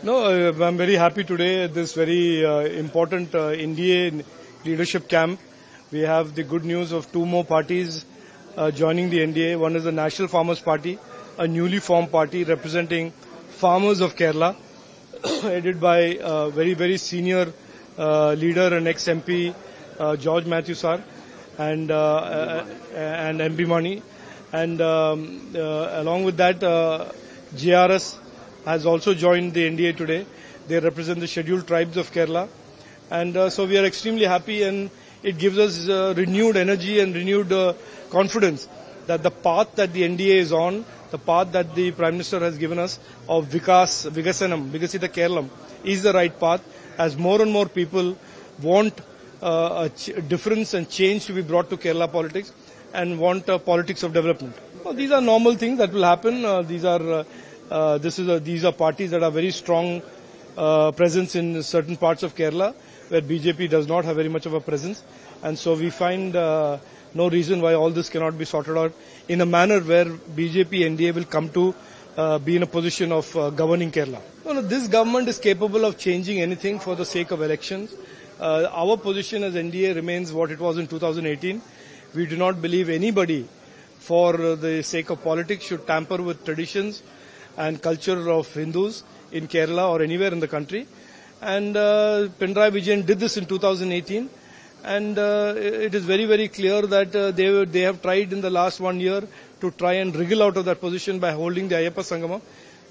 No, I'm very happy today at this very important NDA leadership camp. We have the good news of two more parties joining the NDA. One is the National Farmers Party, a newly formed party representing farmers of Kerala, headed by a very, very senior leader and ex-MP, George Matthew Sir, and MP Mani. And along with that, JRS has also joined the NDA today. They represent the scheduled tribes of Kerala. And so we are extremely happy, and it gives us renewed energy and renewed confidence that the path that the NDA is on, the path that the Prime Minister has given us of Vikasanam, Vikasita Kerala, is the right path, as more and more people want a difference and change to be brought to Kerala politics and want politics of development. Well, these are normal things that will happen. These are parties that are very strong presence in certain parts of Kerala, where BJP does not have very much of a presence. And so we find no reason why all this cannot be sorted out in a manner where BJP NDA will come to be in a position of governing Kerala. No, this government is capable of changing anything for the sake of elections. Our position as NDA remains what it was in 2018. We do not believe anybody, for the sake of politics, should tamper with traditions and culture of Hindus in Kerala or anywhere in the country. And Pinarayi Vijayan did this in 2018. And it is very, very clear that they have tried in the last 1 year to try and wriggle out of that position by holding the Ayyappa Sangama.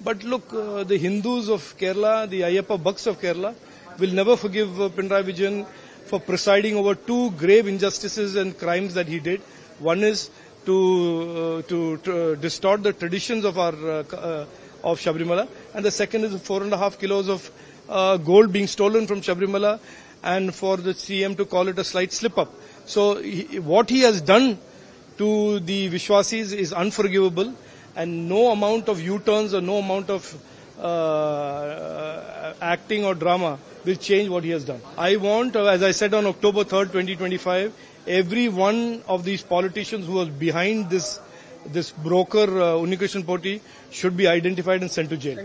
But look, the Hindus of Kerala, the Ayyappa Bhakts of Kerala, will never forgive Pinarayi Vijayan for presiding over two grave injustices and crimes that he did. One is to distort the traditions of of Sabrimala, and the second is 4.5 kilos of gold being stolen from Sabrimala, and for the CM to call it a slight slip-up. So what he has done to the Vishwasis is unforgivable, and no amount of U-turns or no amount of acting or drama will change what he has done. I want, as I said on October 3rd, 2025, every one of these politicians who was behind this broker, Unnikrishnan Potti, should be identified and sent to jail.